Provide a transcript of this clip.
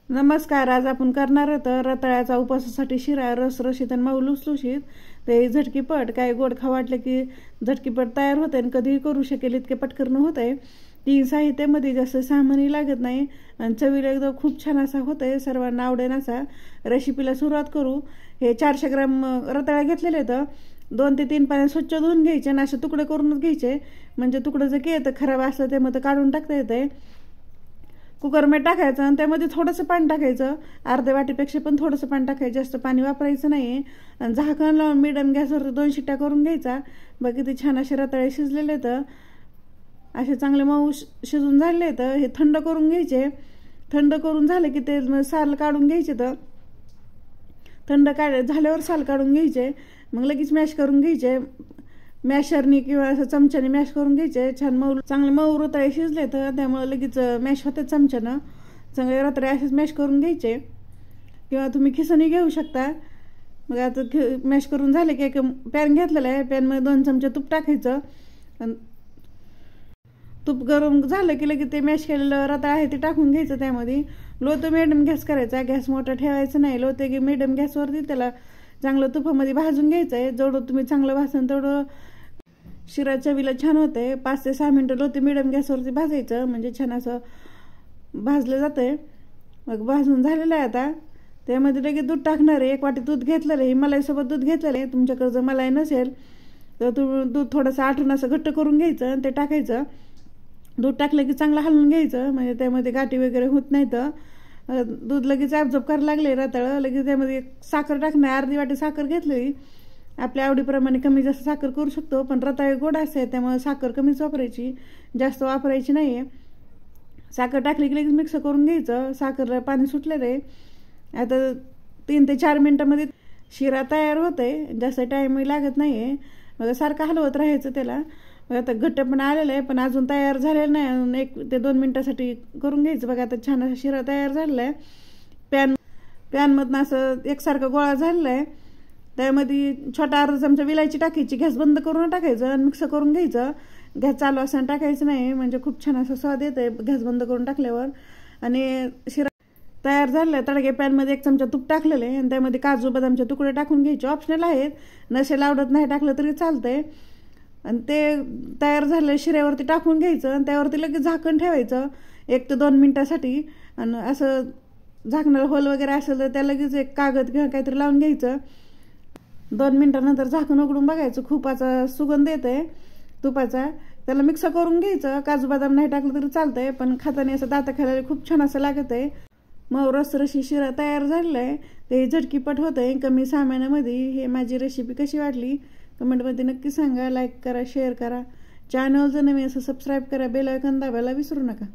नमस्कार. आज आपण करणार आहोत रताळ्याचा उपवासासाठी शिरा रसरशीत आणि मऊ लुसलुशीत. ते झटकीपट काय गोड खाऊ वाटलं की झटकीपट तयार होते आणि कधीही करू शकेल इतके पटकन होत आहे. 3 साहित्यामध्ये जास्त सामानही लागत नाही आणि चवीला एकदम खूप छान असा होत आहे. सर्वांना आवडेल असा रेसिपीला सुरुवात करू. हे 400 ग्राम रताळ्या घेतलेले आहेत. 2 ते 3 पाण्यात स्वच्छ धुवून घ्यायचे आणि असे तुकडे करूनच घ्यायचे, म्हणजे तुकडं जर केलं तर खराब असलं त्यामध्ये काढून टाकता येते. कुकरमध्ये टाकायचं आणि त्यामध्ये थोडंसं पाणी टाकायचं, अर्ध्या वाटीपेक्षा पण थोडंसं पाणी टाकायचं, जास्त पाणी वापरायचं नाही. आणि झाकण लावून मिडियम गॅसवर 2 शिट्ट्या करून घ्यायचा. बघ किती छान असे रताळे शिजलेले आहेत, असे चांगले मऊ शिजून झाले आहेत. हे थंड करून घ्यायचे. थंड करून झाले की ते साल काढून घ्यायचे. तर थंड झाल्यावर साल काढून घ्यायचे, मग लगेच मॅश करून घ्यायचे. मॅशरनी किंवा असं चमच्याने मॅश करून घ्यायचे. छान चांगले मऊ रताळे शिजले तर त्यामुळे लगेच मॅश होते चमच्यानं. चांगले रताळे असेच मॅश करून घ्यायचे किंवा तुम्ही खिसणी घेऊ शकता. मग आता मॅश करून झाले की एक पॅन घेतलेला आहे, पॅनमध्ये 2 चमचे तूप टाकायचं. तूप गरम झालं की लगेच ते मॅश केलेलं रताळ आहे ते टाकून घ्यायचं. त्यामध्ये लो ते मिडियम गॅस करायचा, गॅस मोठा ठेवायचा नाही. लो ते मिडियम गॅसवरती त्याला चांगलं तुपामध्ये भाजून घ्यायचं आहे. जेवढं तुम्ही चांगलं भाजून तेवढं शिरा चवीला छान होते. 5 ते 6 मिनिटं लो ते मिडियम गॅसवरती भाजायचं, म्हणजे छान असं भाजलं जातंय. मग भाजून झालेलं आहे. आता त्यामध्ये लगेच दूध टाकणार आहे. 1 वाटी दूध घेतलेलं आहे, मलाईसोबत दूध घेतलेलं आहे. तुमच्याकडे जर मलाई नसेल तर तुम्ही दूध थोडंसं आटून असं घट्ट करून घ्यायचं आणि ते टाकायचं. दूध टाकलं की चांगलं हलवून घ्यायचं, म्हणजे त्यामध्ये गाठी वगैरे होत नाही. तर दूध लगेच ॲब्झॉर्ब करायला लागले रताळं. लगेच त्यामध्ये साखर टाकणार. अर्धी वाटी साखर घेतलेली. आपल्या आवडीप्रमाणे कमी जास्त साखर करू शकतो, पण रताळे गोड असते त्यामुळे साखर कमीच वापरायची, जास्त वापरायची नाही आहे. साखर टाकली की लगेच मिक्स करून घ्यायचं. साखरला पाणी सुटलेलं आहे. आता 3 ते 4 मिनिटामध्ये शिरा तयार होते, जास्त टाईमही लागत नाही आहे. मग सारखं हलवत राहायचं त्याला. आता घट्ट पण आलेलं आहे, पण अजून तयार झालेलं नाही. 1 ते 2 मिनिटासाठी करून घ्यायचं. बघा आता छान असा शिरा तयार झालेला आहे. पॅनमधनं असं एकसारखा गोळा झालेला आहे. त्यामध्ये छोटा अर्धा चमचा विलायची टाकायची. गॅस बंद करून टाकायचं आणि मिक्स करून घ्यायचं. गॅस चालू असताना टाकायचं नाही, म्हणजे खूप छान असं स्वाद येतं गॅस बंद करून टाकल्यावर. आणि शिरा तयार झालेला आहे. तडके पॅनमध्ये 1 चमचा तूप टाकलेलं आहे आणि त्यामध्ये काजू बदामचे तुकडे टाकून घ्यायचे. ऑप्शनल आहेत, नसेल आवडत नाही टाकलं तरी चालतंय. आणि ते तयार झालेल्या शिऱ्यावरती टाकून घ्यायचं आणि त्यावरती लगेच झाकण ठेवायचं 1 ते 2 मिनिटासाठी. आणि असं झाकणाला होल वगैरे असेल तर त्या लगेच एक कागद किंवा काहीतरी लावून घ्यायचं. 2 मिनिटानंतर झाकण उघडून बघायचं. खूप असा सुगंध येतोय तुपाचा. त्याला मिक्स करून घ्यायचं. काजू बदाम नाही टाकलं तरी चालतंय, पण खाताना असं दाता खायला खूप छान असं लागत आहे. मग रसरशी शिरा तयार झालेला आहे. ते झटकीपट होत आहे कमी सामानामध्ये. हे माझी रेसिपी कशी वाटली कमेंटमध्ये नक्की सांगा. लाईक करा, शेअर करा. चॅनल जर नवीन असं सबस्क्राईब करा. बेल आयकॉन दाबायला विसरू नका.